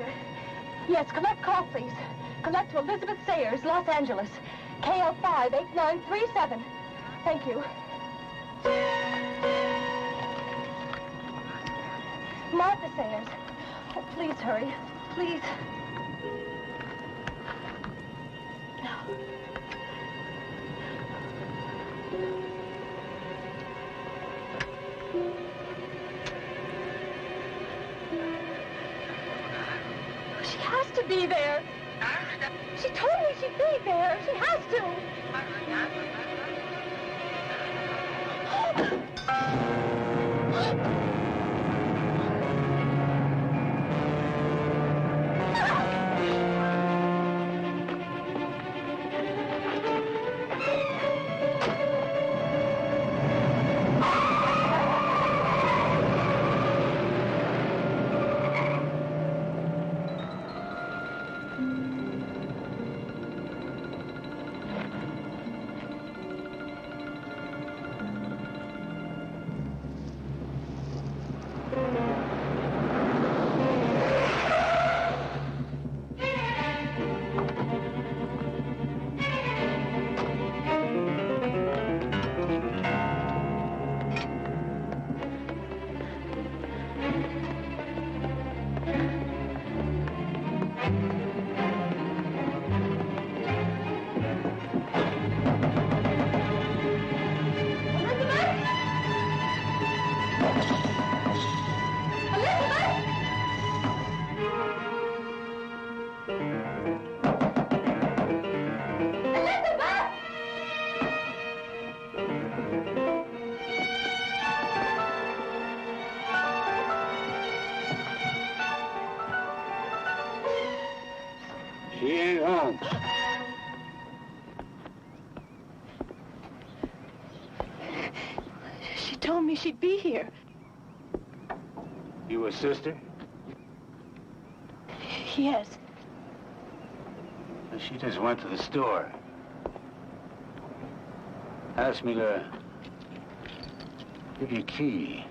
operator. Yes, collect call, please. Collect to Elizabeth Sayers, Los Angeles. KL58937. Thank you. Martha Sayers. Oh, please hurry. Please. She has to be there. She told me she'd be there. She has to. She'd be here. You a sister? Yes. She just went to the store. Asked me to give you a key.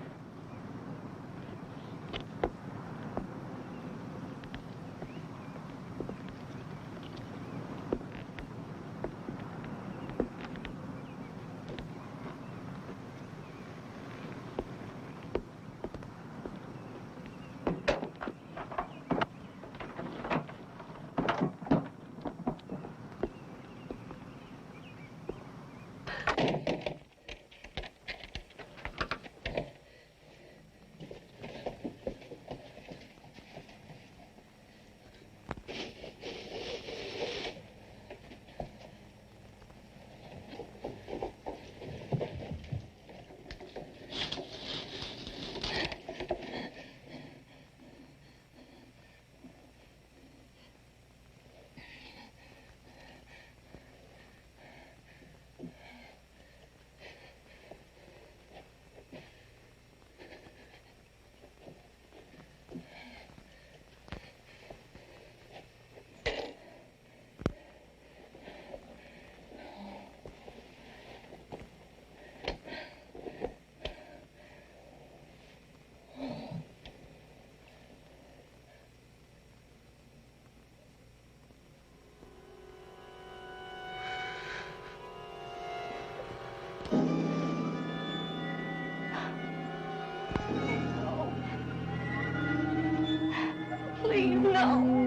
Please, no.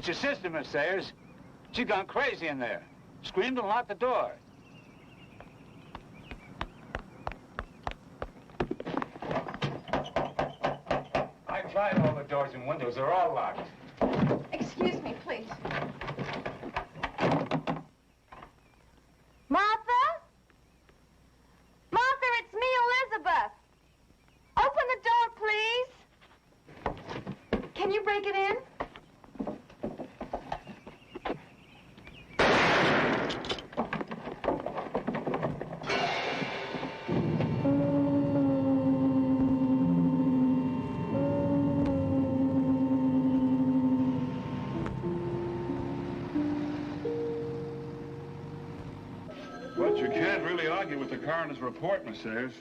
It's your sister, Miss Sayers. She's gone crazy in there. Screamed and locked the door. I tried all the doors and windows. They're all locked. Excuse me, please. take it in? But you can't really argue with the coroner's report, Miss Sayers.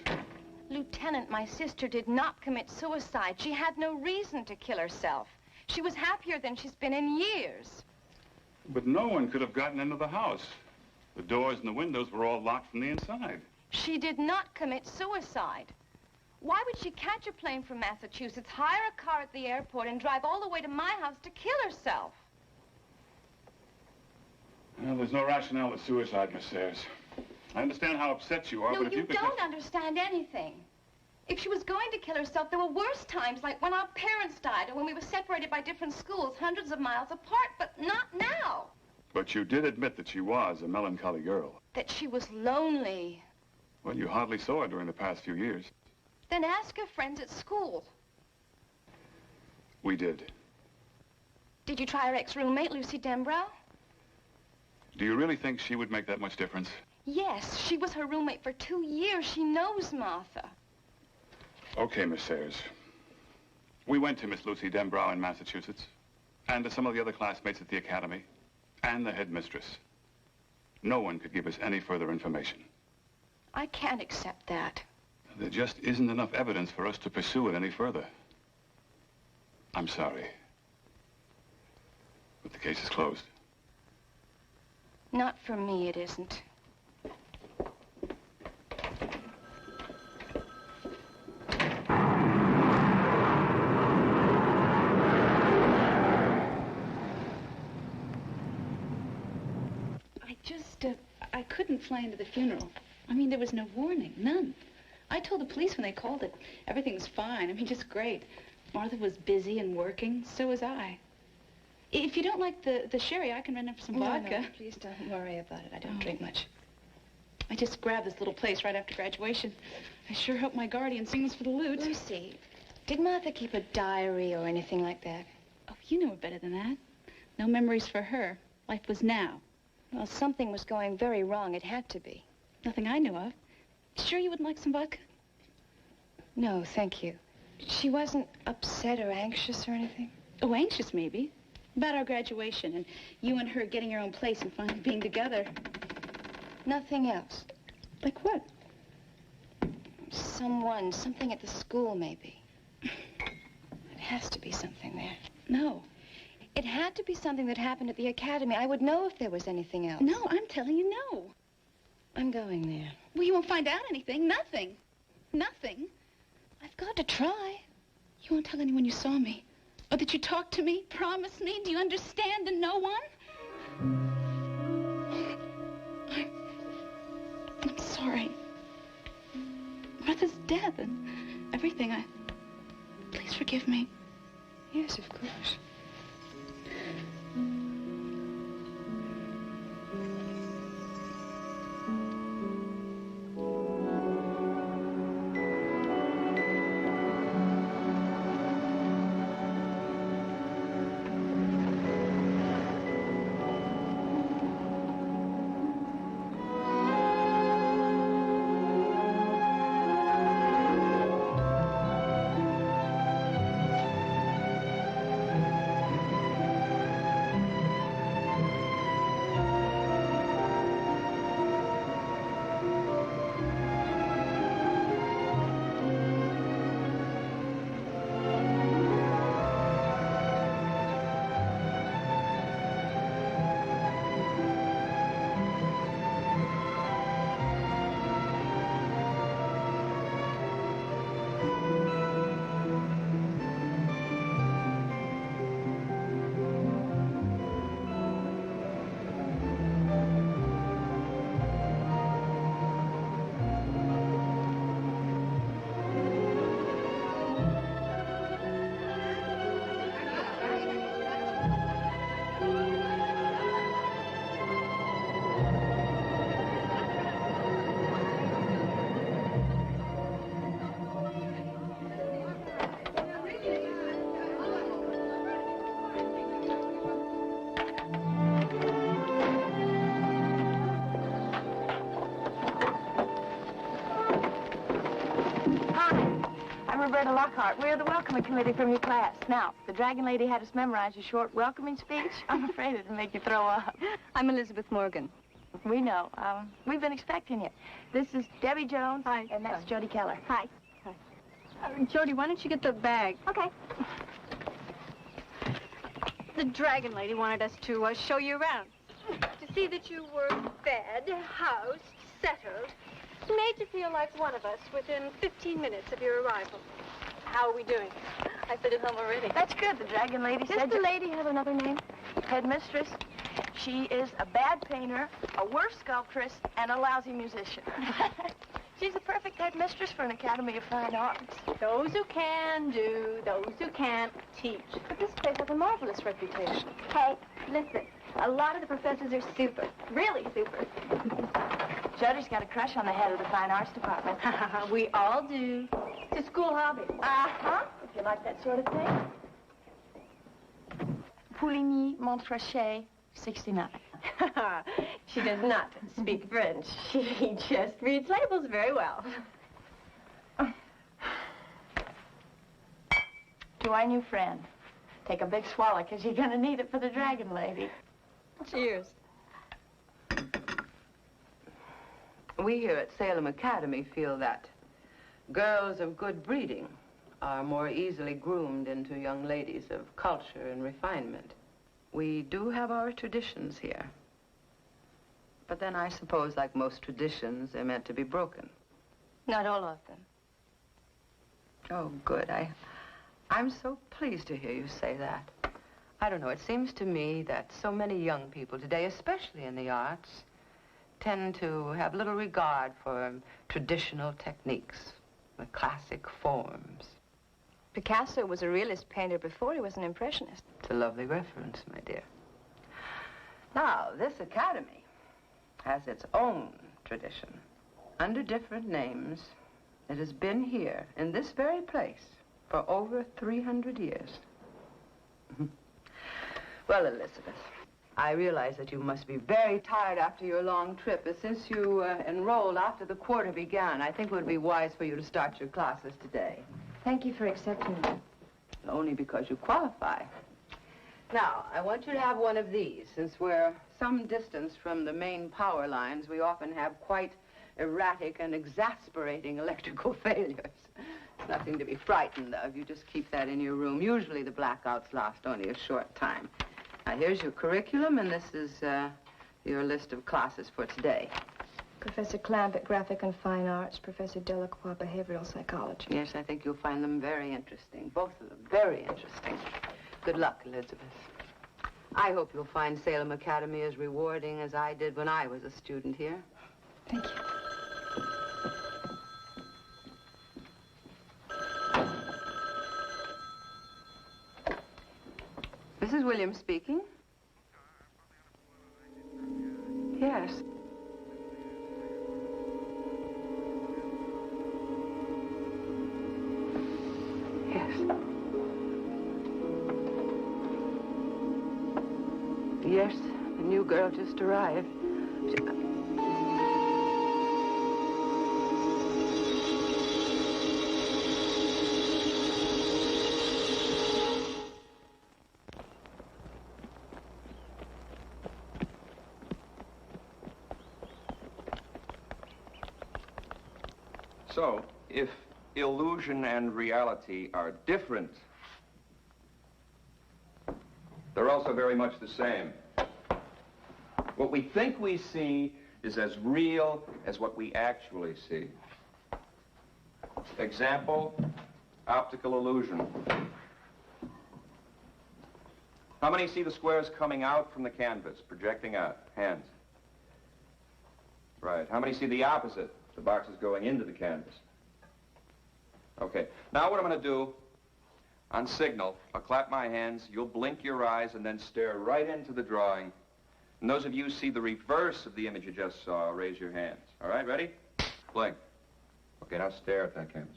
Lieutenant, my sister did not commit suicide. She had no reason to kill herself. She was happier than she's been in years. But no one could have gotten into the house. The doors and the windows were all locked from the inside. She did not commit suicide. Why would she catch a plane from Massachusetts, hire a car at the airport, and drive all the way to my house to kill herself? Well, there's no rationale to suicide, Miss Sayers. I understand how upset you are, No, but if you you could don't understand anything. If she was going to kill herself, there were worse times, like when our parents died or when we were separated by different schools, hundreds of miles apart, but not now. But you did admit that she was a melancholy girl. That she was lonely. Well, you hardly saw her during the past few years. Then ask her friends at school. We did. Did you try her ex-roommate, Lucy Dembrow? Do you really think she would make that much difference? Yes, she was her roommate for 2 years. She knows Martha. Okay, Miss Sayers. We went to Miss Lucy Dembrow in Massachusetts, and to some of the other classmates at the academy, and the headmistress. No one could give us any further information. I can't accept that. There just isn't enough evidence for us to pursue it any further. I'm sorry. But the case is closed. Not for me, it isn't. I couldn't fly into the funeral. I mean, there was no warning, none. I told the police when they called it everything was fine. I mean, just great. Martha was busy and working, so was I. If you don't like the sherry, I can run up some vodka. No, please don't worry about it. I don't drink much. I just grabbed this little place right after graduation. I sure hope my guardian sings for the loot. Lucy, did Martha keep a diary or anything like that? Oh, you know her better than that. No memories for her. Life was now. Well, something was going very wrong. It had to be. Nothing I knew of. Sure you wouldn't like some vodka? No, thank you. She wasn't upset or anxious or anything? Oh, anxious maybe. About our graduation and you and her getting your own place and finally being together. Nothing else? Like what? Something at the school, maybe. It has to be something there. No. It had to be something that happened at the academy. I would know if there was anything else. No, I'm telling you no. I'm going there. Well, you won't find out anything. Nothing. Nothing. I've got to try. You won't tell anyone you saw me? Or that you talked to me? Promise me? Do you understand? And no one? I'm sorry. Martha's dead and everything. Please forgive me. Yes, of course. Roberta Lockhart. We're the welcoming committee from your class. Now, the Dragon Lady had us memorize a short welcoming speech. I'm afraid it'll make you throw up. I'm Elizabeth Morgan. We know. We've been expecting you. This is Debbie Jones. Hi. And that's Jody Keller. Hi. Jody, why don't you get the bag? Okay. The Dragon Lady wanted us to show you around. To see that you were fed, housed, settled, made to feel like one of us within 15 minutes of your arrival. How are we doing? I fit at home already. That's good. The Dragon Lady said... Does the lady have another name? Headmistress. She is a bad painter, a worse sculptress, and a lousy musician. She's the perfect headmistress for an Academy of Fine Arts. Those who can do, those who can't teach. But this place has a marvelous reputation. Hey, listen. A lot of the professors are super. Really super. Jody's got a crush on the head of the Fine Arts Department. We all do. It's a school hobby. Uh-huh. If you like that sort of thing. Pouligny, Montrachet, 69. She does not speak French. She just reads labels very well. To our new friend. Take a big swallow, because you're going to need it for the Dragon Lady. Cheers. We here at Salem Academy feel that girls of good breeding are more easily groomed into young ladies of culture and refinement. We do have our traditions here. But then I suppose, like most traditions, they're meant to be broken. Not all of them. Oh, good. I'm so pleased to hear you say that. I don't know, it seems to me that so many young people today, especially in the arts, tend to have little regard for traditional techniques, the classic forms. Picasso was a realist painter before he was an impressionist. It's a lovely reference, my dear. Now, this academy has its own tradition. Under different names, it has been here, in this very place, for over 300 years. Well, Elizabeth, I realize that you must be very tired after your long trip, but since you enrolled after the quarter began, I think it would be wise for you to start your classes today. Thank you for accepting me. Only because you qualify. Now, I want you to have one of these. Since we're some distance from the main power lines, we often have quite erratic and exasperating electrical failures. It's nothing to be frightened of. You just keep that in your room. Usually the blackouts last only a short time. Now, here's your curriculum, and this is your list of classes for today. Professor Clampett, Graphic and Fine Arts. Professor Delacroix, Behavioral Psychology. Yes, I think you'll find them very interesting. Both of them very interesting. Good luck, Elizabeth. I hope you'll find Salem Academy as rewarding as I did when I was a student here. Thank you. Mrs. Williams speaking. Yes. Yes. Yes, the new girl just arrived. So, if illusion and reality are different, they're also very much the same. What we think we see is as real as what we actually see. Example, optical illusion. How many see the squares coming out from the canvas, projecting out? Hands. Right. How many see the opposite? The box is going into the canvas. Okay. Now what I'm going to do, on signal, I'll clap my hands, you'll blink your eyes, and then stare right into the drawing. And those of you who see the reverse of the image you just saw, raise your hands. All right, ready? Blink. Okay, now stare at that canvas.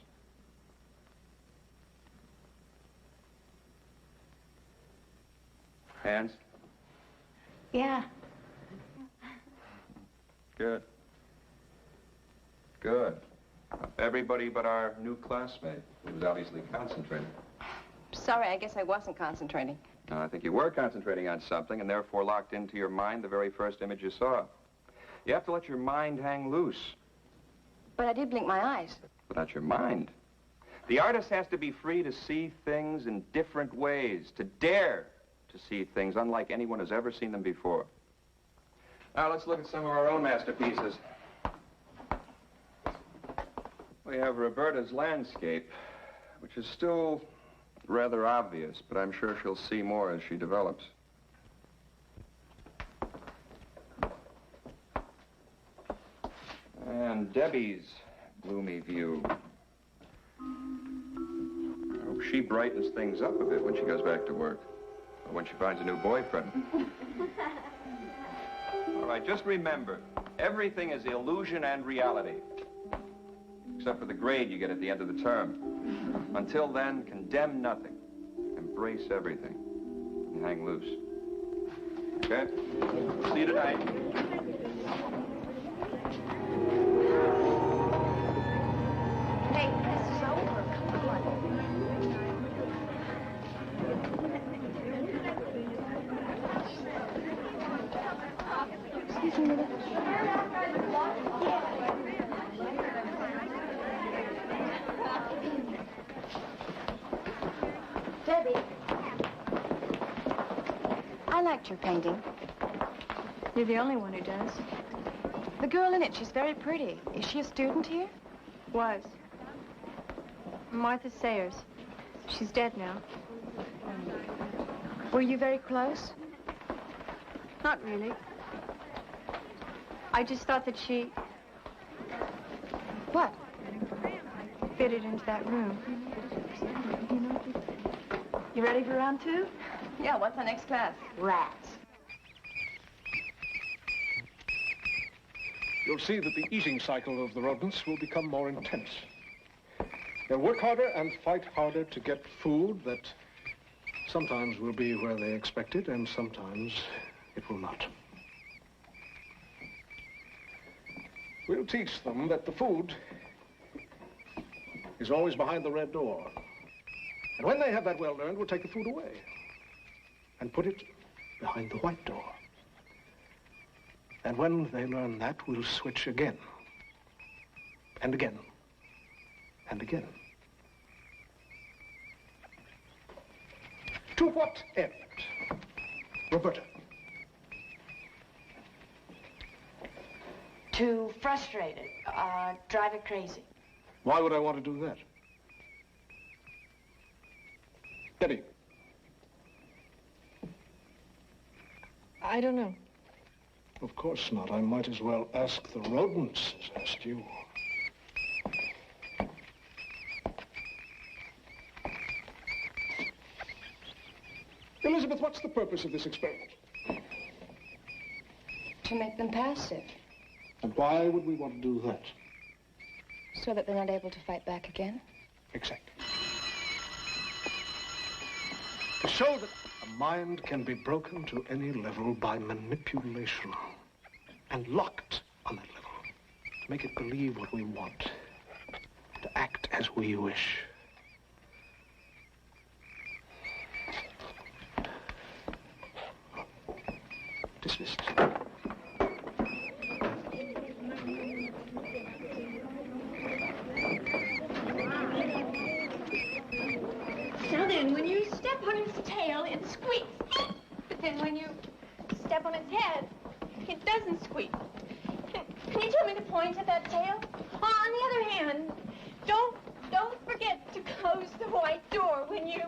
Hands? Yeah. Good. Good. Everybody but our new classmate, who was obviously concentrating. Sorry, I guess I wasn't concentrating. No, I think you were concentrating on something and therefore locked into your mind the very first image you saw. You have to let your mind hang loose. But I did blink my eyes. But not your mind. The artist has to be free to see things in different ways, to dare to see things unlike anyone has ever seen them before. Now, let's look at some of our own masterpieces. We have Roberta's landscape, which is still rather obvious, but I'm sure she'll see more as she develops. And Debbie's gloomy view. I hope she brightens things up a bit when she goes back to work, or when she finds a new boyfriend. All right, just remember, everything is illusion and reality, except for the grade you get at the end of the term. Until then, condemn nothing, embrace everything, and hang loose. Okay? See you tonight. Hey, this is over. Come on. Excuse me a minute. Debbie. I liked your painting. You're the only one who does. The girl in it, she's very pretty. Is she a student here? Was. Martha Sayers. She's dead now. Were you very close? Not really. I just thought that she What? fitted into that room. You ready for round two? Yeah, what's our next class? Rats. You'll see that the eating cycle of the rodents will become more intense. They'll work harder and fight harder to get food that sometimes will be where they expect it and sometimes it will not. We'll teach them that the food is always behind the red door. And when they have that well learned, we'll take the food away and put it behind the white door. And when they learn that, we'll switch again. And again. And again. To what end? Roberta. To frustrate it, drive it crazy. Why would I want to do that? Debbie. I don't know. Of course not. I might as well ask the rodents as ask you. Elizabeth, what's the purpose of this experiment? To make them passive, And why would we want to do that? so that they're not able to fight back again. Exactly. To show that a mind can be broken to any level by manipulation and locked on that level. To make it believe what we want. To act as we wish. Dismissed. Now then, when you step on its tail, it squeaks. But then when you step on its head, it doesn't squeak. Can you tell me the point of that tail? Oh, on the other hand, don't forget to close the white door when you...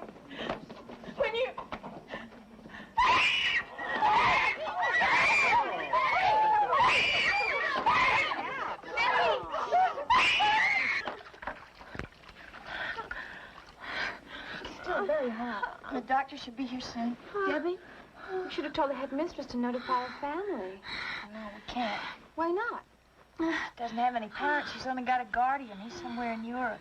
Still very hot. The doctor should be here soon. Debbie, you should have told the headmistress to notify her family. No, we can't. Why not? Doesn't have any parents. She's only got a guardian. He's somewhere in Europe.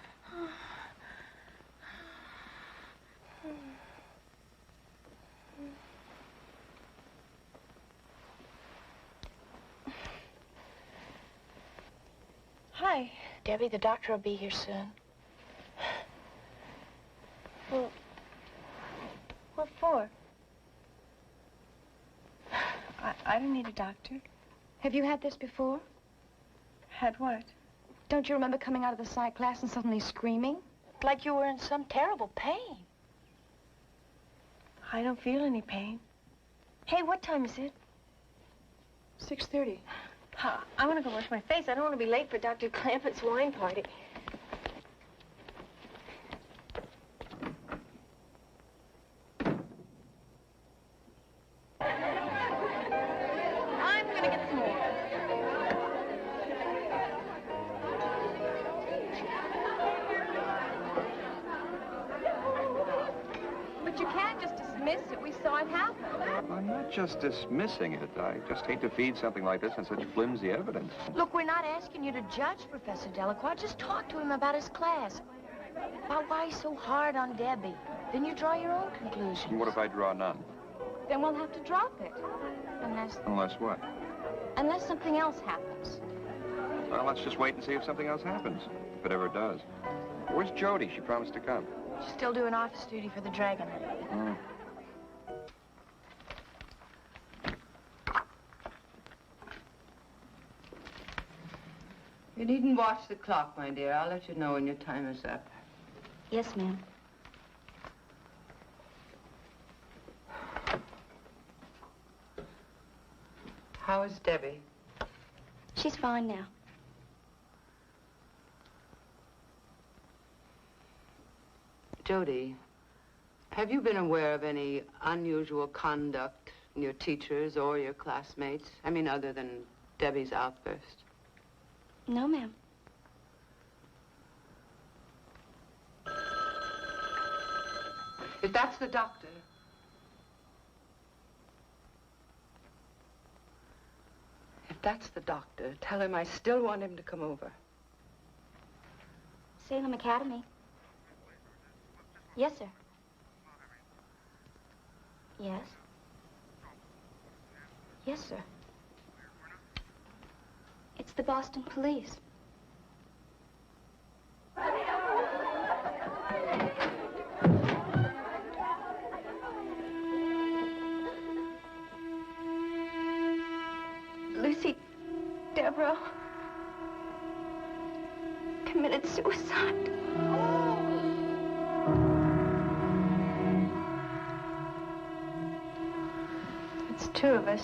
Hi. Debbie, the doctor will be here soon. Well, what for? I don't need a doctor. Have you had this before? Had what? Don't you remember coming out of the psych class and suddenly screaming? Like you were in some terrible pain. I don't feel any pain. Hey, what time is it? 6:30. I want to go wash my face. I don't want to be late for Dr. Clampett's wine party. I'm going to get some more. But you can't just dismiss it. We saw it happen. I'm not just dismissing it. I just hate to feed something like this on such flimsy evidence. Look, we're not asking you to judge Professor Delacroix. Just talk to him about his class. About why he's so hard on Debbie. Then you draw your own conclusions. And what if I draw none? Then we'll have to drop it. Unless what? Unless something else happens. Well, let's just wait and see if something else happens. If it ever does. Where's Jody? She promised to come. She's still doing office duty for the Dragon. Mm. You needn't watch the clock, my dear. I'll let you know when your time is up. Yes, ma'am. How is Debbie? She's fine now. Jody, have you been aware of any unusual conduct in your teachers or your classmates? I mean, other than Debbie's outburst. No, ma'am. If that's the doctor. If that's the doctor, tell him I still want him to come over. Salem Academy. Yes, sir. Yes. Yes, sir. It's the Boston police. Lucy Devereaux committed suicide. It's two of us.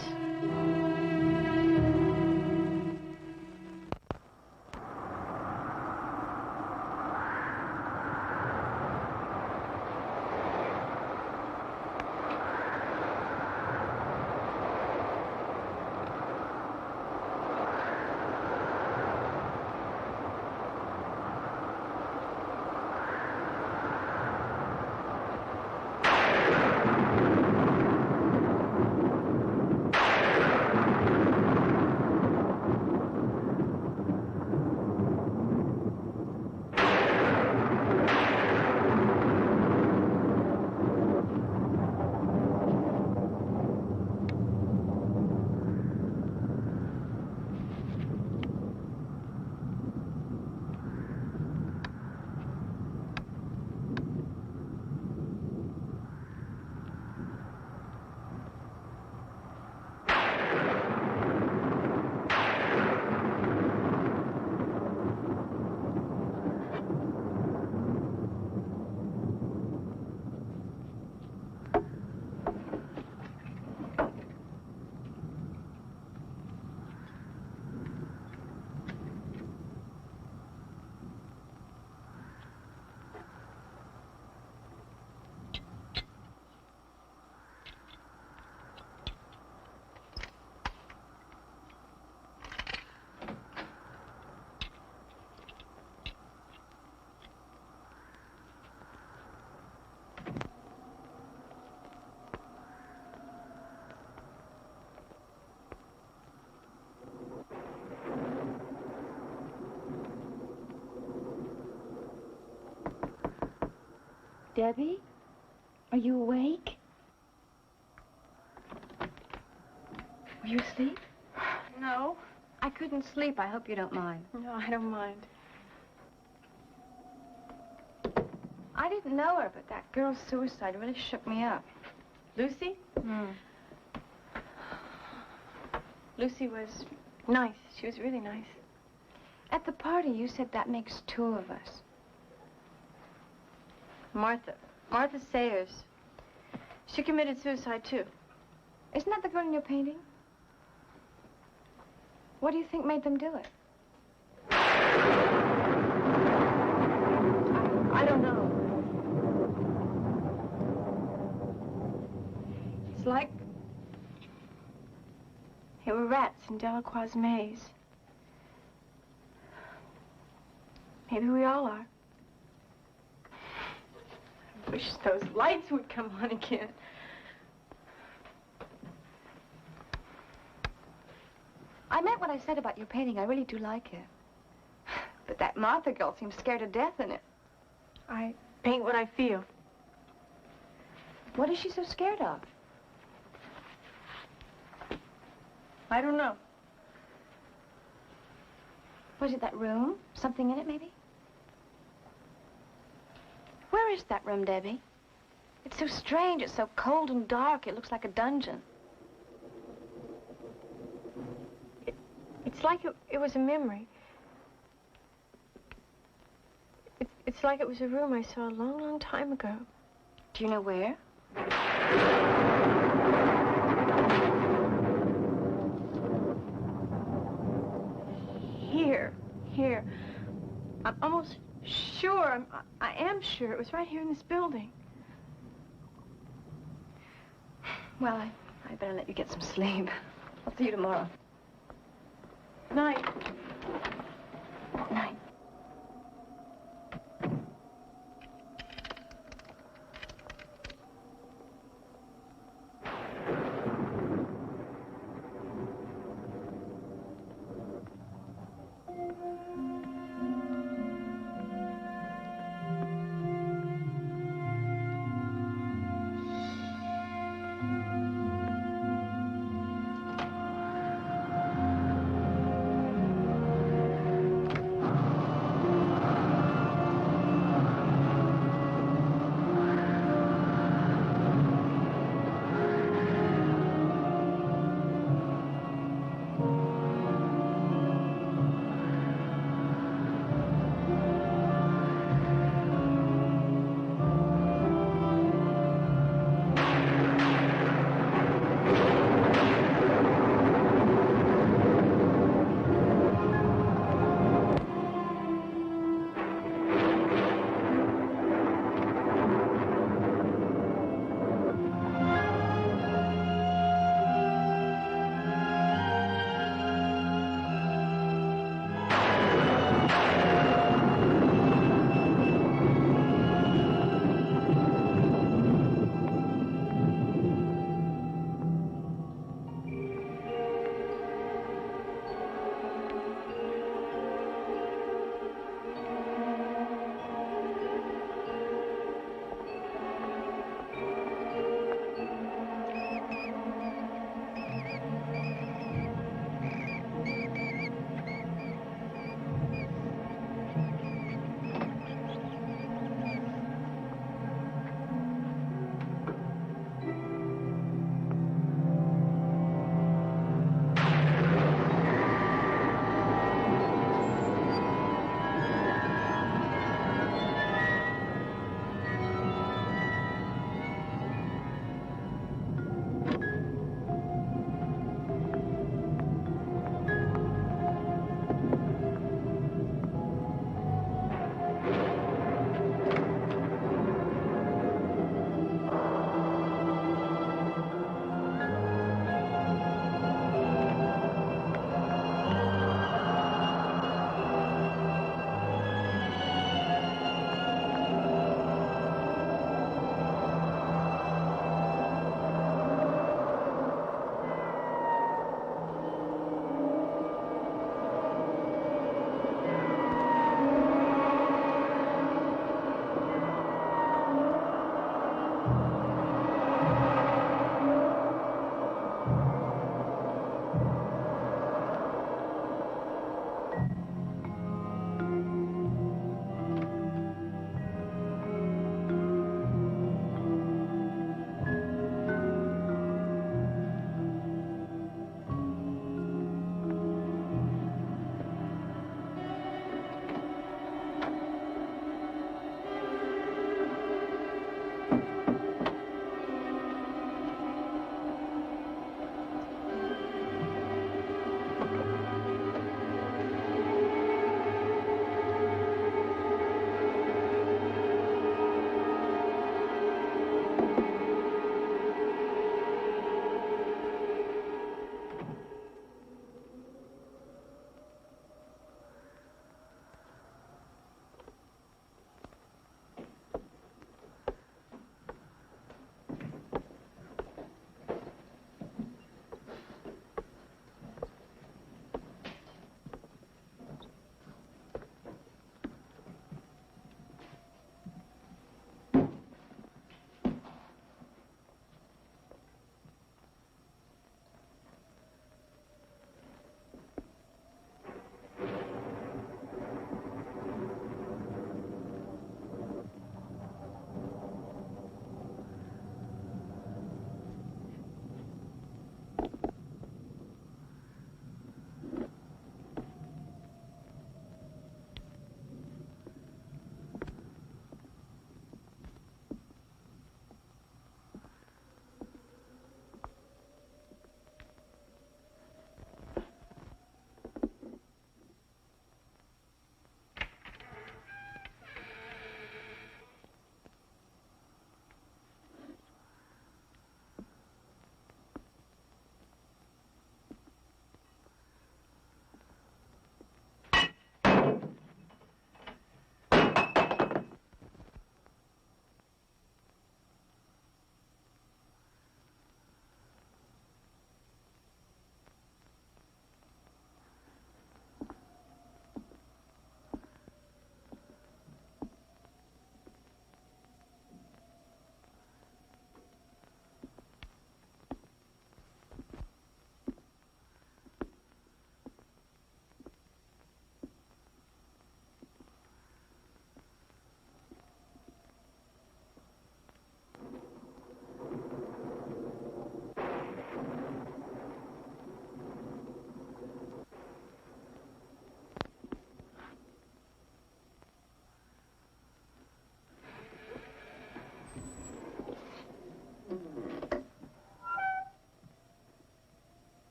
Debbie, are you awake? Were you asleep? No. I couldn't sleep. I hope you don't mind. No, I don't mind. I didn't know her, but that girl's suicide really shook me up. Lucy? Hmm. Lucy was nice. She was really nice. At the party, you said that makes two of us. Martha Sayers. She committed suicide, too. Isn't that the girl in your painting? What do you think made them do it? I don't know. It's like they were rats in Delacroix's maze. Maybe we all are. I wish those lights would come on again. I meant what I said about your painting. I really do like it. But that Martha girl seems scared to death in it. I paint what I feel. What is she so scared of? I don't know. Was it that room? Something in it, maybe? Where is that room, Debbie? It's so strange. It's so cold and dark. It looks like a dungeon. It's like it was a memory. It's like it was a room I saw a long, long time ago. Do you know where? Here. I'm almost sure, I am sure it was right here in this building. Well, I better let you get some sleep. I'll see you tomorrow. Night. Night.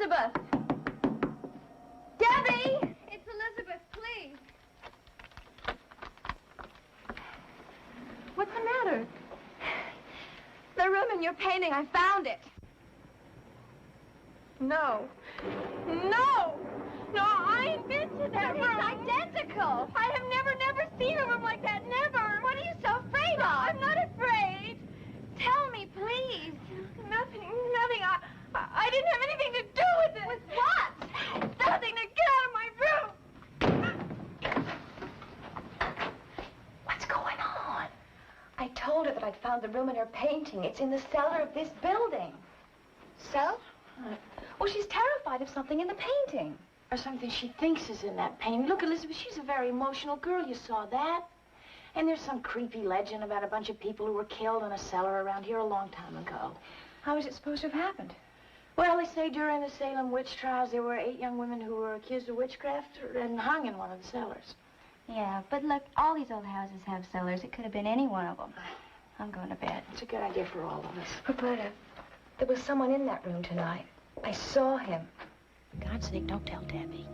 Elizabeth! Debbie! It's Elizabeth, please. What's the matter? The room in your painting, I found it. No. No! No, I ain't been to that room. It's identical. I have never seen a room like that. Never. What are you so afraid of? I'm not afraid. Tell me, please. Nothing. I didn't have anything to do with it. With what? Nothing. Now get out of my room. What's going on? I told her that I'd found the room in her painting. It's in the cellar of this building. So? Well, she's terrified of something in the painting. Or something she thinks is in that painting. Look, Elizabeth, she's a very emotional girl. You saw that. And there's some creepy legend about a bunch of people who were killed in a cellar around here a long time ago. How is it supposed to have happened? Well, they say during the Salem witch trials there were 8 young women who were accused of witchcraft and hung in one of the cellars. Yeah, but look, all these old houses have cellars. It could have been any one of them. I'm going to bed. It's a good idea for all of us. Roberta, there was someone in that room tonight. I saw him. For God's sake, don't tell Debbie.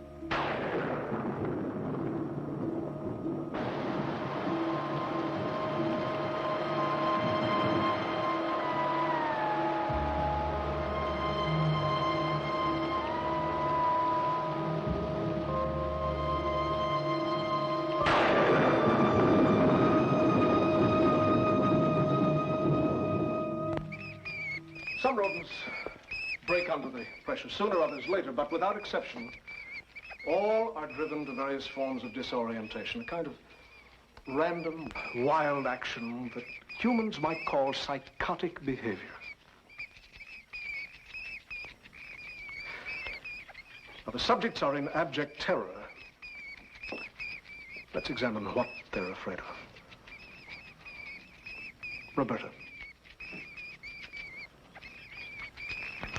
Some rodents break under the pressure sooner, others later, but without exception, all are driven to various forms of disorientation, a kind of random, wild action that humans might call psychotic behavior. Now, the subjects are in abject terror. Let's examine what they're afraid of. Roberta.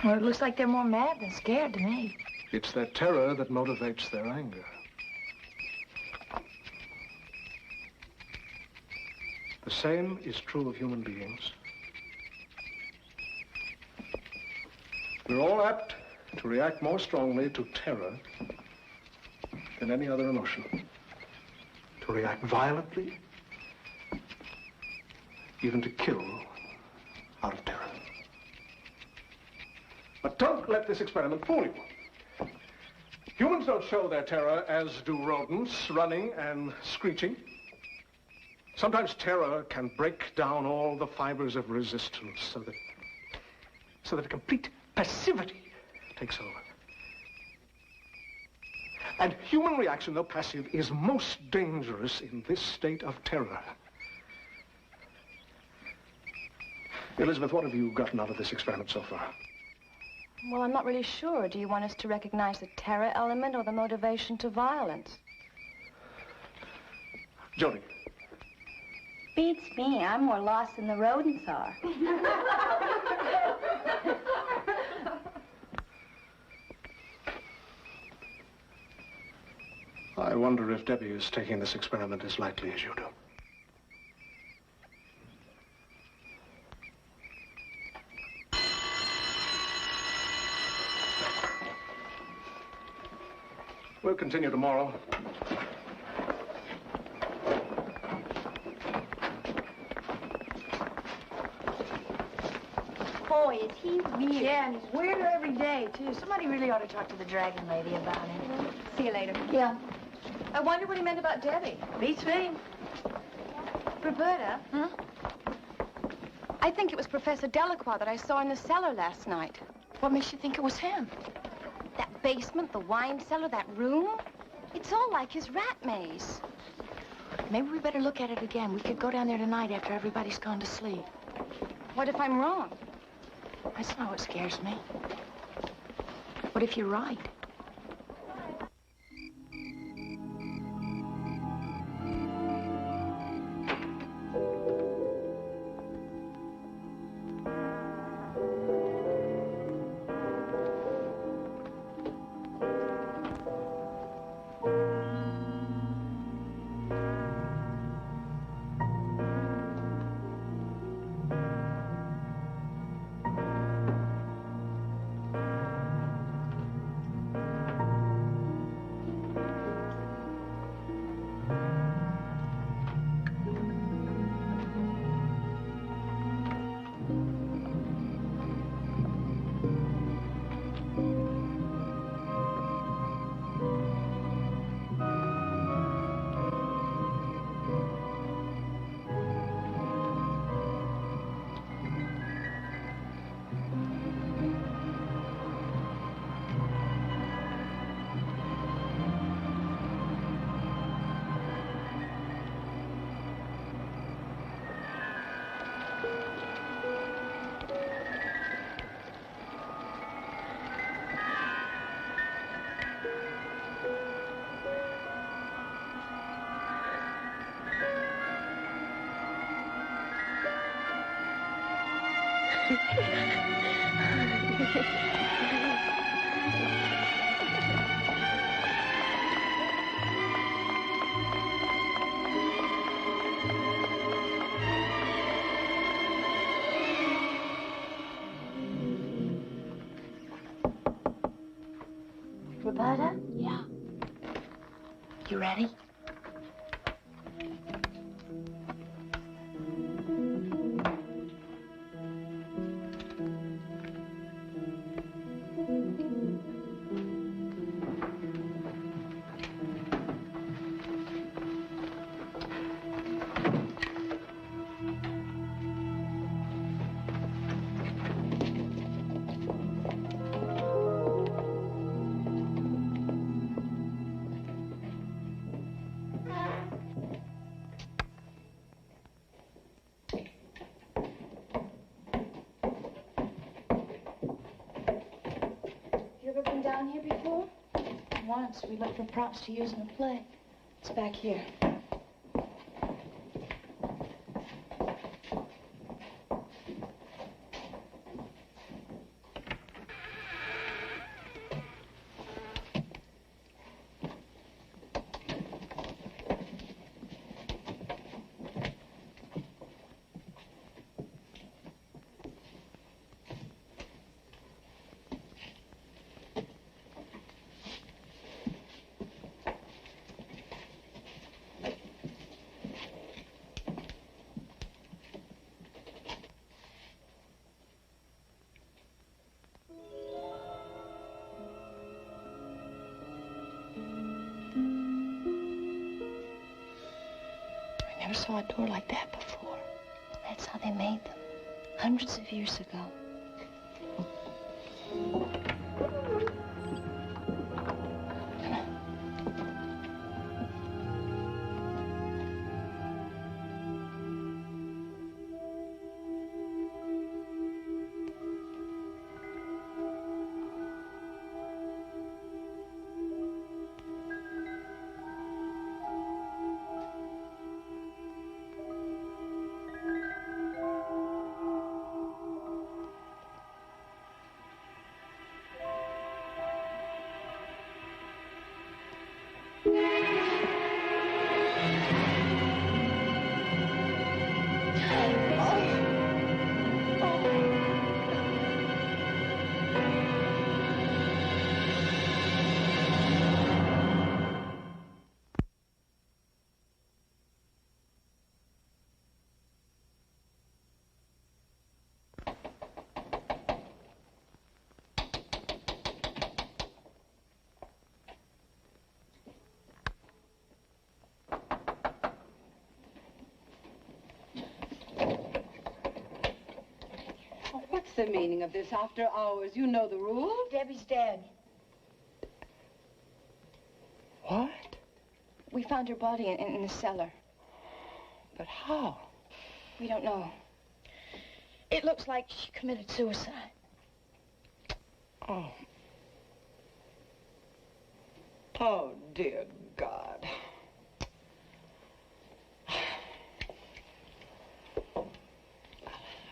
Well, it looks like they're more mad than scared to me. It's their terror that motivates their anger. The same is true of human beings. We're all apt to react more strongly to terror than any other emotion. To react violently, even to kill out of terror. But don't let this experiment fool you. Humans don't show their terror as do rodents, running and screeching. Sometimes terror can break down all the fibers of resistance so that a complete passivity takes over. And human reaction, though passive, is most dangerous in this state of terror. Elizabeth, what have you gotten out of this experiment so far? Well, I'm not really sure. Do you want us to recognize the terror element or the motivation to violence? Jody. Beats me. I'm more lost than the rodents are. I wonder if Debbie is taking this experiment as lightly as you do. We'll continue tomorrow. Boy, is he weird. Yeah, and he's weirder every day, too. Somebody really ought to talk to the dragon lady about him. See you later. Yeah. I wonder what he meant about Debbie. Beats me. Roberta? Huh? I think it was Professor Delacroix that I saw in the cellar last night. What makes you think it was him? That basement, the wine cellar, that room. It's all like his rat maze. Maybe we better look at it again. We could go down there tonight after everybody's gone to sleep. What if I'm wrong? That's not what scares me. What if you're right? Roberta? Yeah. You ready? Down here before? Once. We looked for props to use in the play. It's back here. I never saw a door like that before. That's how they made them, hundreds of years ago. What's the meaning of this after hours? You know the rules. Debbie's dead. What? We found her body in the cellar. But how? We don't know. It looks like she committed suicide. Oh. Oh, dear God.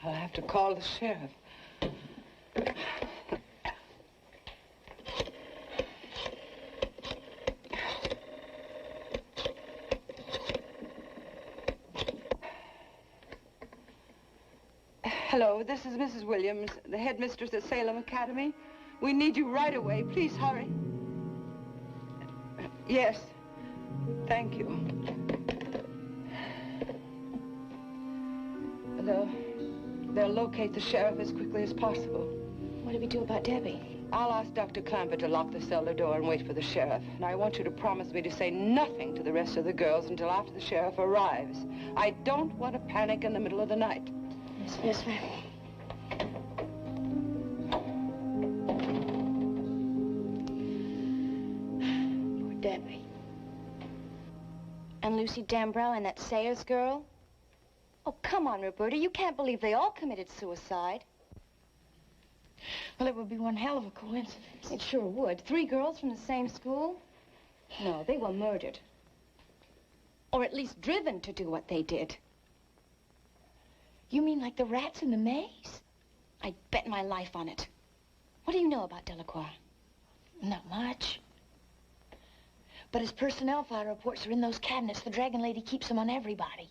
I'll have to call the sheriff. Hello, this is Mrs. Williams, the headmistress at Salem Academy. We need you right away. Please hurry. Yes. Thank you. They'll locate the sheriff as quickly as possible. What do we do about Debbie? I'll ask Dr. Clamper to lock the cellar door and wait for the sheriff. And I want you to promise me to say nothing to the rest of the girls until after the sheriff arrives. I don't want to panic in the middle of the night. Yes, ma'am. Poor Debbie. And Lucy Dambrow and that Sayers girl? Oh, come on, Roberta. You can't believe they all committed suicide. Well, it would be one hell of a coincidence. It sure would. 3 girls from the same school? No, they were murdered. Or at least driven to do what they did. You mean like the rats in the maze? I'd bet my life on it. What do you know about Delacroix? Not much. But his personnel file reports are in those cabinets. The Dragon Lady keeps them on everybody.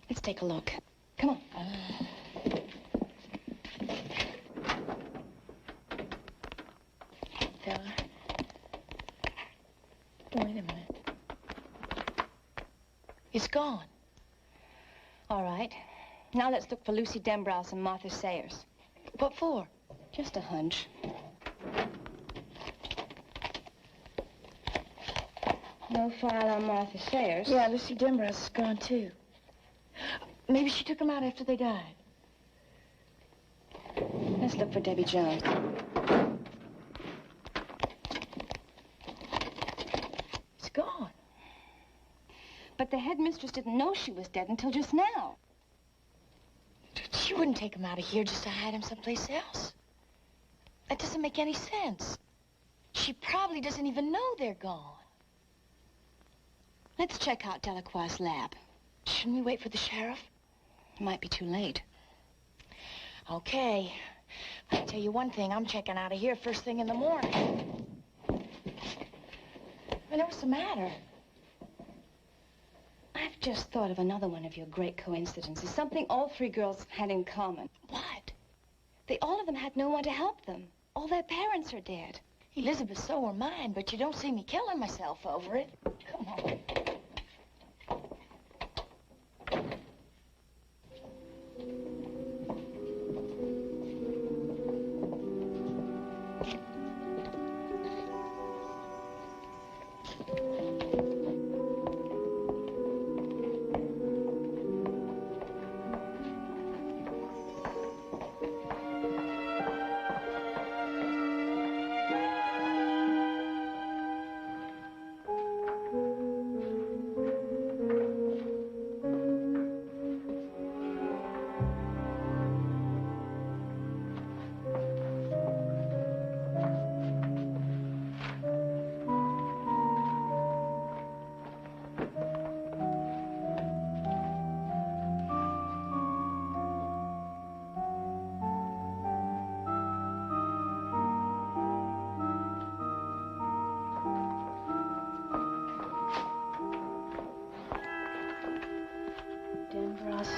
Let's take a look. Come on. Fella. Wait a minute. It's gone. All right. Now let's look for Lucy Dembrow's and Martha Sayers. What for? Just a hunch. No file on Martha Sayers. Yeah, Lucy Dembrow's is gone, too. Maybe she took them out after they died. Let's look for Debbie Jones. It's gone. But the headmistress didn't know she was dead until just now. She wouldn't take them out of here just to hide them someplace else. That doesn't make any sense. She probably doesn't even know they're gone. Let's check out Delacroix's lab. Shouldn't we wait for the sheriff? It might be too late. Okay. I'll tell you one thing. I'm checking out of here first thing in the morning. What's the matter? I've just thought of another one of your great coincidences. Something all three girls had in common. What? They all of them had no one to help them. All their parents are dead. Elizabeth, so were mine, but you don't see me killing myself over it. Come on.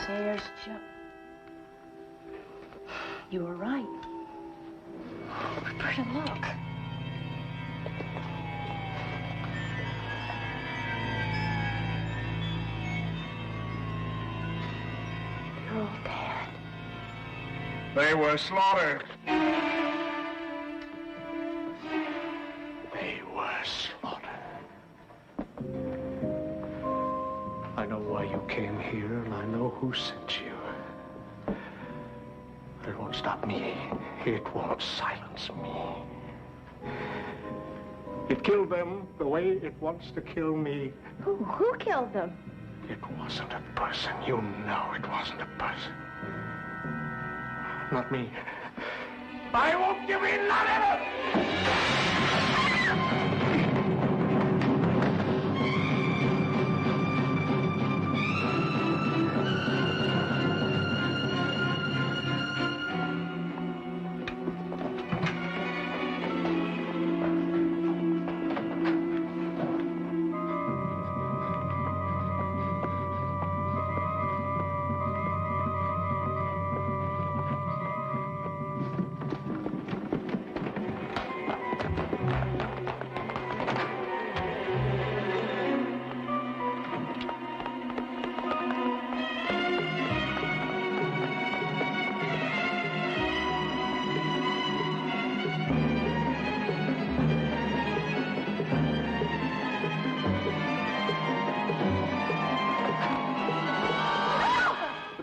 Sayers, you were right. Roberta, look. They're all dead. They were slaughtered. They were slaughtered. I know why you came here, and I know who sent you. But it won't stop me. It won't silence me. It killed them the way it wants to kill me. Who killed them? It wasn't a person. You know it wasn't a person. Not me. I won't give in, not ever!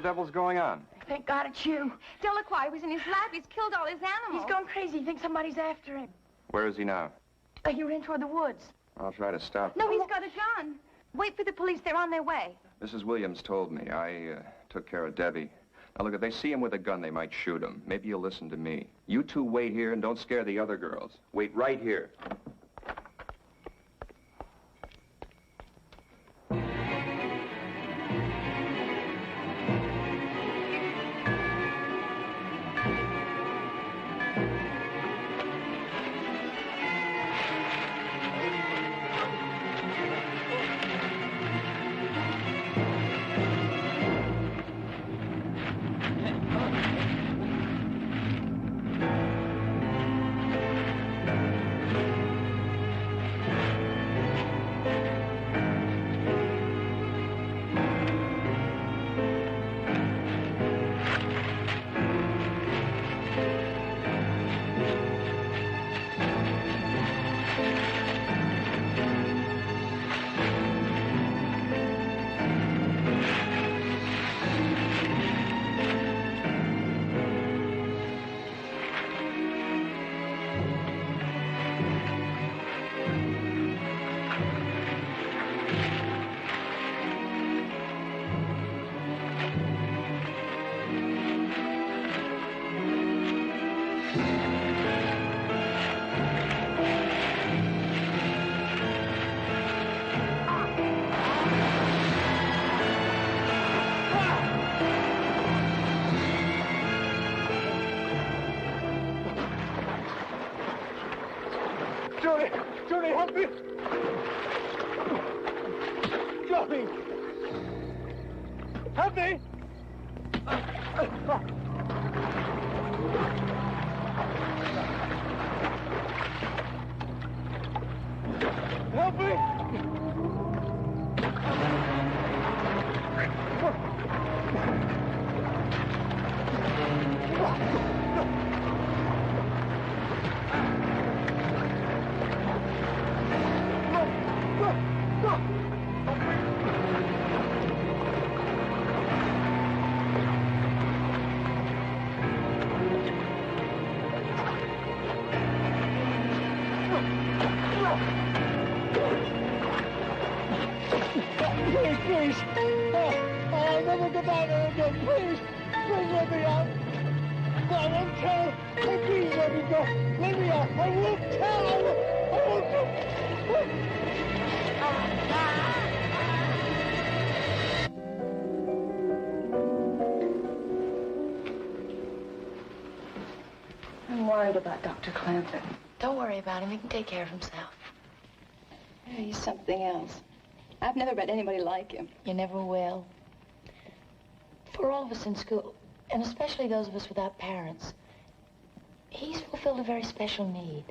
Devil's going on? Thank God it's you. Delacroix was in his lab. He's killed all his animals. He's gone crazy. He thinks somebody's after him. Where is he now? He ran toward the woods. I'll try to stop him. No, he's got a gun. Wait for the police. They're on their way. Mrs. Williams told me. I took care of Debbie. Now, look, if they see him with a gun, they might shoot him. Maybe you'll listen to me. You two wait here and don't scare the other girls. Wait right here. Johnny, help me! Johnny! Help me! Help me! Please! I'll never go down there again. Please! Please let me out! I won't tell! Please let me go! Let me out! I won't tell! I won't go! I'm worried about Dr. Clanton. Don't worry about him. He can take care of himself. Yeah, he's something else. I've never met anybody like him. You never will. For all of us in school, and especially those of us without parents, he's fulfilled a very special need.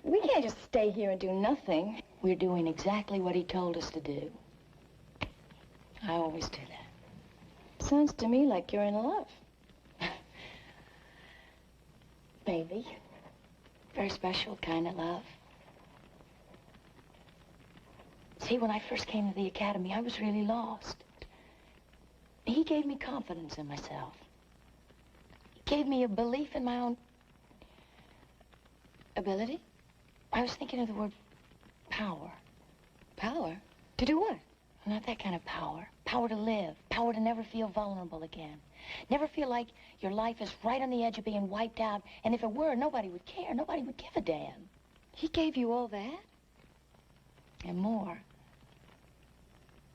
We can't just stay here and do nothing. We're doing exactly what he told us to do. I always do that. Sounds to me like you're in love. Maybe. Very special kind of love. See, when I first came to the academy, I was really lost. He gave me confidence in myself. He gave me a belief in my own ability. I was thinking of the word power. Power? To do what? Not that kind of power. Power to live. Power to never feel vulnerable again. Never feel like your life is right on the edge of being wiped out, and if it were, nobody would care. Nobody would give a damn. He gave you all that? And more.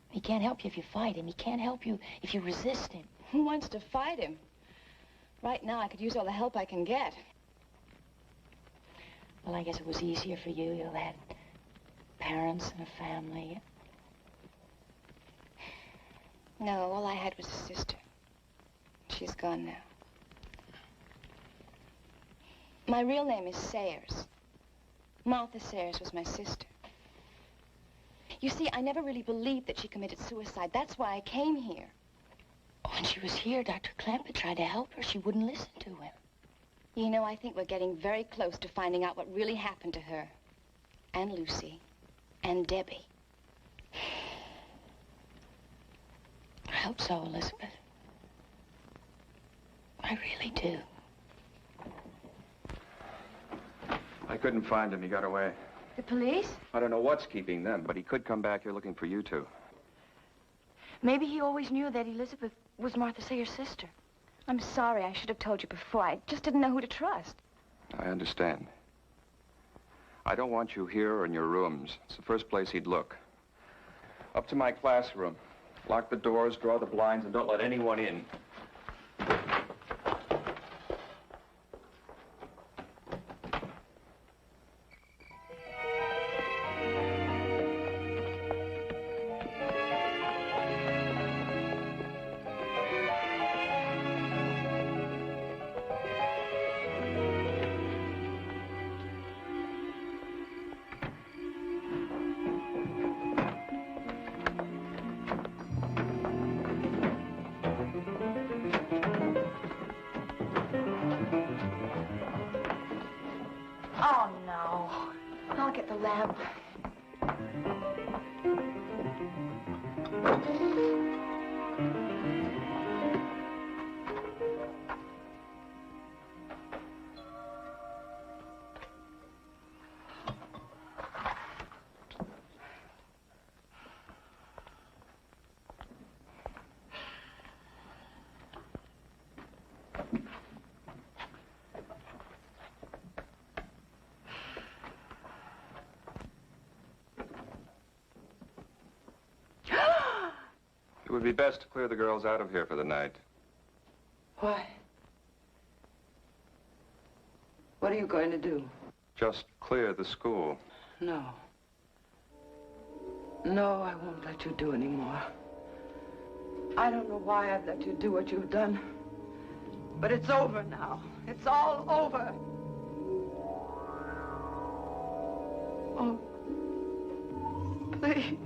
He can't help you if you fight him. He can't help you if you resist him. Who wants to fight him? Right now, I could use all the help I can get. Well, I guess it was easier for you. You had parents and a family. No, all I had was a sister. She's gone now. My real name is Sayers. Martha Sayers was my sister. You see, I never really believed that she committed suicide. That's why I came here. When she was here, Dr. Clampett tried to help her. She wouldn't listen to him. You know, I think we're getting very close to finding out what really happened to her. And Lucy. And Debbie. I hope so, Elizabeth. I really do. I couldn't find him. He got away. The police? I don't know what's keeping them, but he could come back here looking for you two. Maybe he always knew that Elizabeth was Martha Sayers' sister. I'm sorry. I should have told you before. I just didn't know who to trust. I understand. I don't want you here or in your rooms. It's the first place he'd look. Up to my classroom. Lock the doors, draw the blinds, and don't let anyone in. Oh, no. I'll get the lamp. It would be best to clear the girls out of here for the night. Why? What are you going to do? Just clear the school. No. No, I won't let you do any more. I don't know why I've let you do what you've done. But it's over now. It's all over. Oh, please.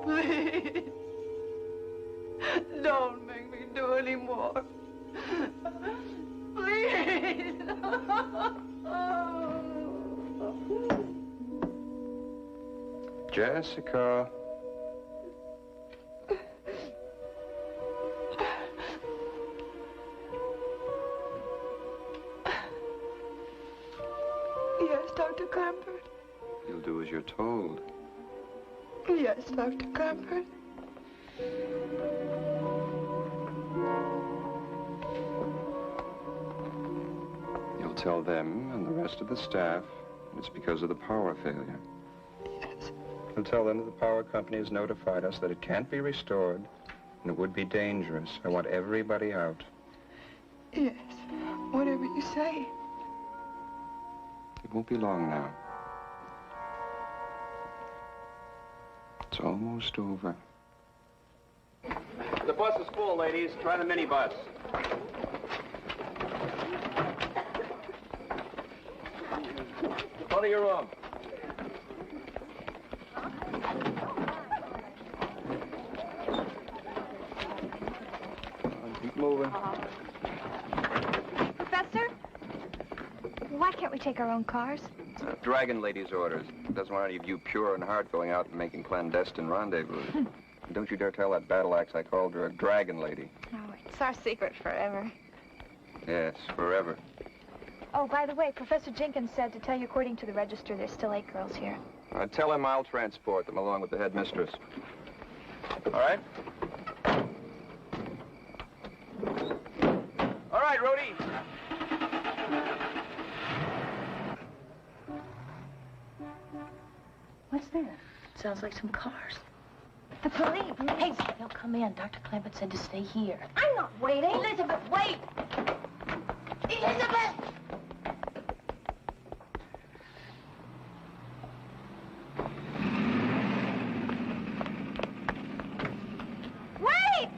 Please. Don't make me do any more. Please. Jessica. Yes, Dr. Clamford. You'll do as you're told. Yes, Dr. Clamford. You'll tell them and the rest of the staff it's because of the power failure. Yes. You'll tell them that the power company has notified us that it can't be restored and it would be dangerous. I want everybody out. Yes, whatever you say. It won't be long now. It's almost over. The bus is full, ladies. Try the minibus. Go to your room. Keep moving. Professor? Why can't we take our own cars? Dragon Lady's orders. Doesn't want any of you pure in heart going out and making clandestine rendezvous. Don't you dare tell that battle axe I called her a Dragon Lady. Oh, it's our secret forever. Yes, forever. Oh, by the way, Professor Jenkins said to tell you according to the register there's still 8 girls here. Tell him I'll transport them along with the headmistress. All right? All right, Rhodey. What's that? Sounds like some cars. The police. Hey, they'll come in. Dr. Clement said to stay here. I'm not waiting. Elizabeth, wait! Elizabeth! Wait!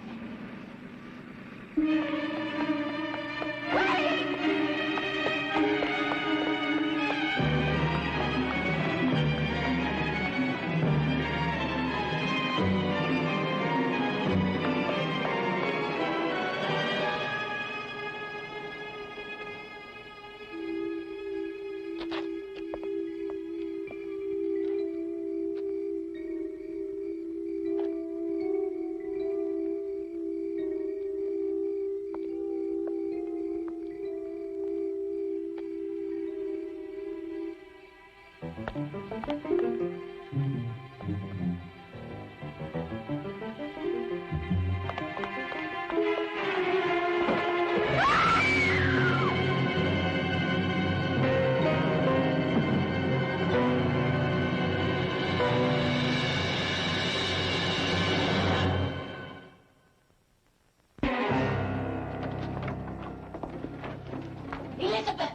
Elizabeth!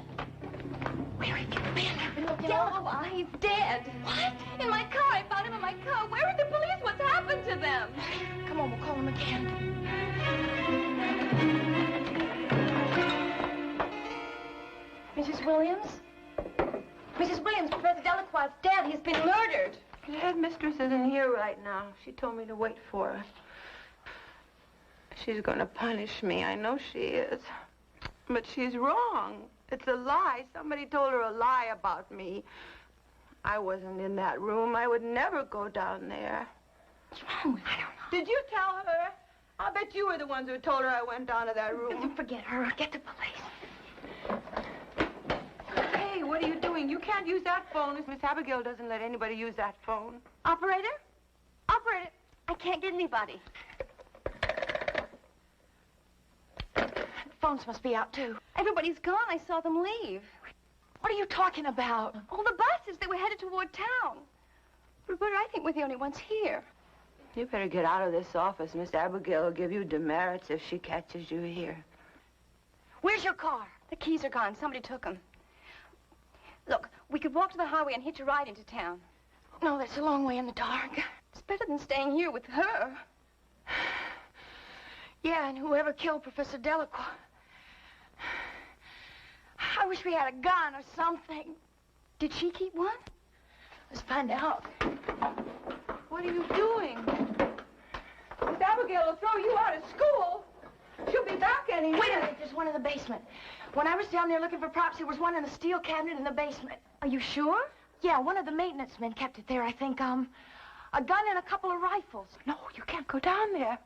Where have you been? Delaware, he's dead. What? In my car. I found him in my car. Where are the police? What's happened to them? Come on, we'll call him again. Mrs. Williams? Mrs. Williams, Professor Delacroix's dead. He's been murdered. The headmistress isn't here right now. She told me to wait for her. She's going to punish me. I know she is. But she's wrong. It's a lie. Somebody told her a lie about me. I wasn't in that room. I would never go down there. What's wrong with her? I don't know. Did you tell her? I'll bet you were the ones who told her I went down to that room. Forget her. Get the police. Hey, what are you doing? You can't use that phone. Miss Abigail doesn't let anybody use that phone. Operator? Operator, I can't get anybody. Phones must be out, too. Everybody's gone. I saw them leave. What are you talking about? All the buses, they were headed toward town. Roberta, I think we're the only ones here. You better get out of this office. Miss Abigail will give you demerits if she catches you here. Where's your car? The keys are gone. Somebody took them. Look, we could walk to the highway and hitch a ride into town. No, that's a long way in the dark. It's better than staying here with her. Yeah, and whoever killed Professor Delacroix. I wish we had a gun or something. Did she keep one? Let's find out. What are you doing? Miss Abigail will throw you out of school. She'll be back any minute. Wait a minute, there's one in the basement. When I was down there looking for props, there was one in the steel cabinet in the basement. Are you sure? Yeah, one of the maintenance men kept it there, I think. A gun and a couple of rifles. No, you can't go down there.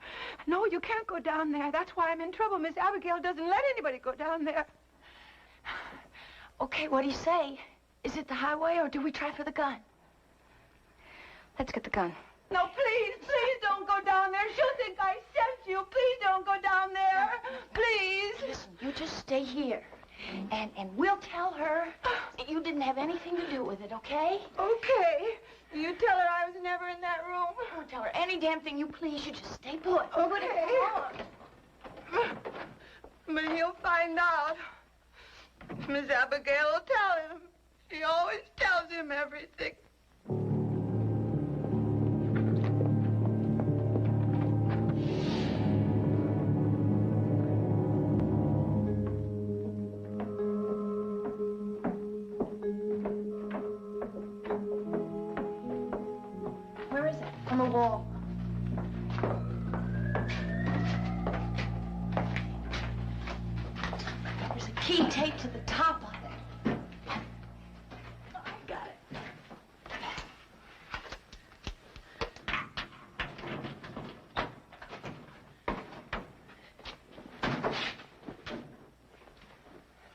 No, you can't go down there. That's why I'm in trouble. Miss Abigail doesn't let anybody go down there. Okay, what do you say? Is it the highway, or do we try for the gun? Let's get the gun. No, please don't go down there. She'll think I sent you. Please don't go down there. Please. Listen, you just stay here. And we'll tell her that you didn't have anything to do with it, okay? Okay. You tell her I was never in that room. Don't tell her any damn thing you please. You just stay put. Okay. But he'll find out. Miss Abigail will tell him. She always tells him everything. Where is it? On the wall. There's a key taped to the top of it. I got it.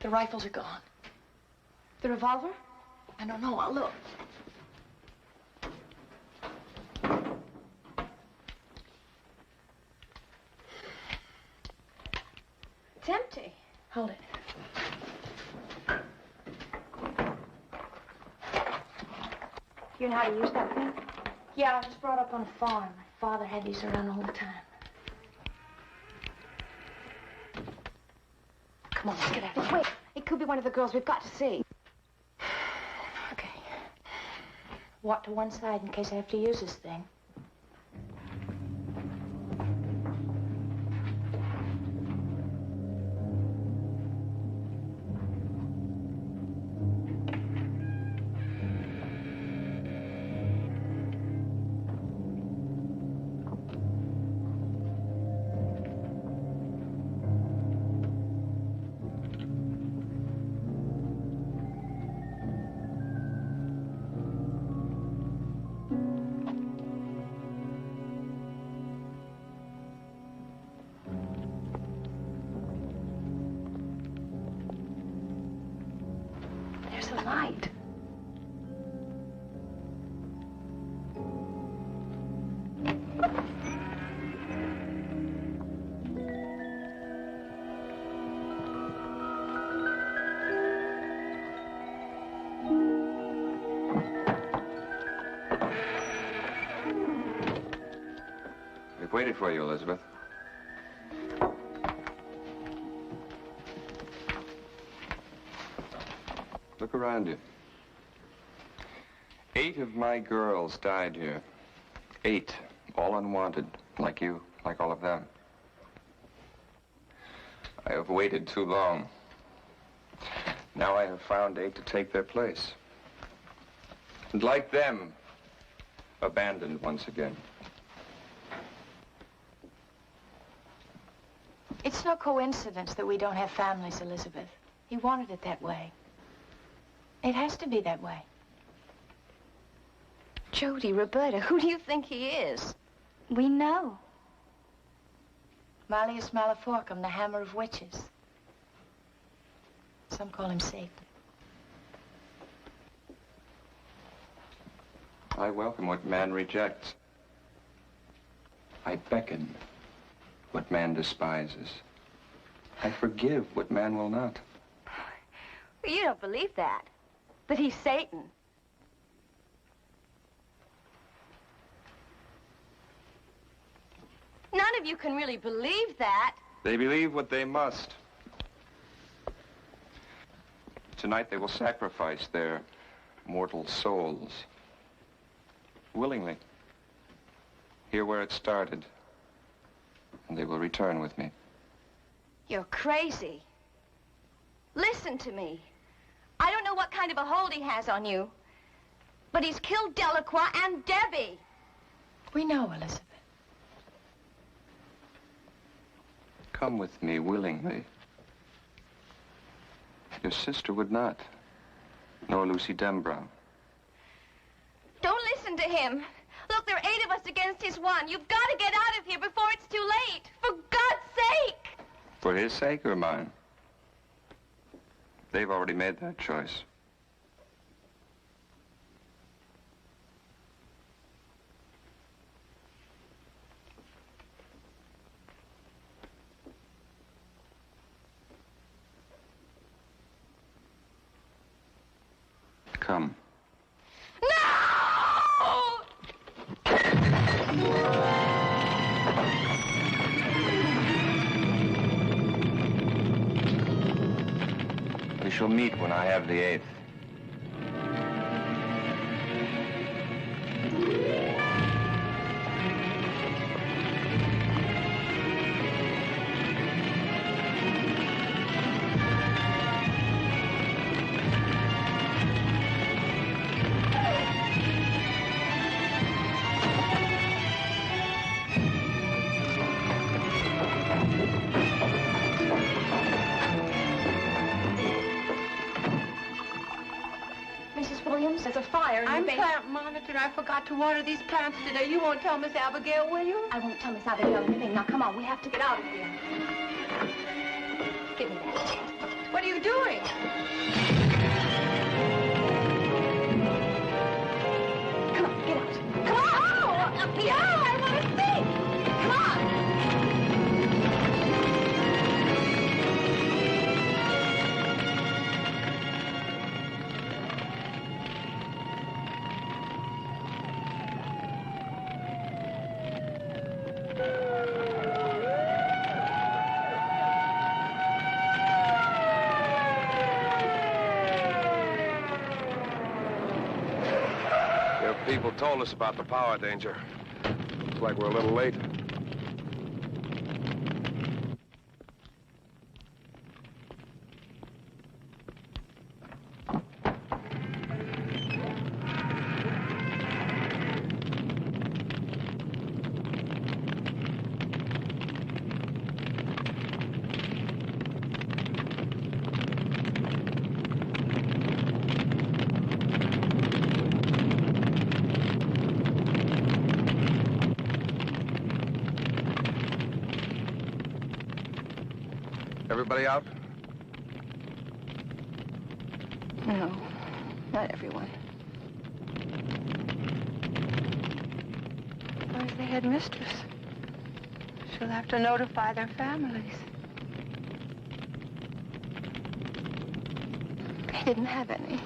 The rifles are gone. The revolver? I don't know. I'll look. It's empty. Hold it. You know how to use that thing? Yeah, I was brought up on a farm. My father had these around all the time. Come on, let's get out of here. Wait, it could be one of the girls. We've got to see. Okay. Walk to one side in case I have to use this thing. There's a light. We've waited for you, Elizabeth. Look around you. 8 of my girls died here. 8, all unwanted, like you, like all of them. I have waited too long. Now I have found 8 to take their place. And like them, abandoned once again. It's no coincidence that we don't have families, Elizabeth. He wanted it that way. It has to be that way. Jody, Roberta, who do you think he is? We know. Malleus Maleficarum, the hammer of witches. Some call him Satan. I welcome what man rejects. I beckon what man despises. I forgive what man will not. Well, you don't believe that. But he's Satan. of you can really believe that. They believe what they must. Tonight they will sacrifice their mortal souls. Willingly. Here where it started. And they will return with me. You're crazy. Listen to me. I don't know what kind of a hold he has on you, but he's killed Delacroix and Debbie. We know, Elizabeth. Come with me willingly. Your sister would not. Nor Lucy Dembrow. Don't listen to him. Look, there are 8 of us against his 1. You've got to get out of here before it's too late. For God's sake! For his sake or mine? They've already made that choice. Come. No! We shall meet when I have the 8th. There's a fire in I'm the basement. plant monitor. I forgot to water these plants today. You won't tell Miss Abigail, will you? I won't tell Miss Abigail anything. Now, come on. We have to get out of here. Give me that. What are you doing? Come on, get out. Come on! Oh, yeah, I want to see. Come on. People told us about the power danger. Looks like we're a little late. Everybody out? No, not everyone. Where's the headmistress? She'll have to notify their families. They didn't have any.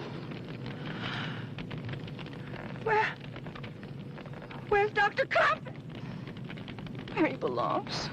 Where's Dr. Carpet? Where he belongs.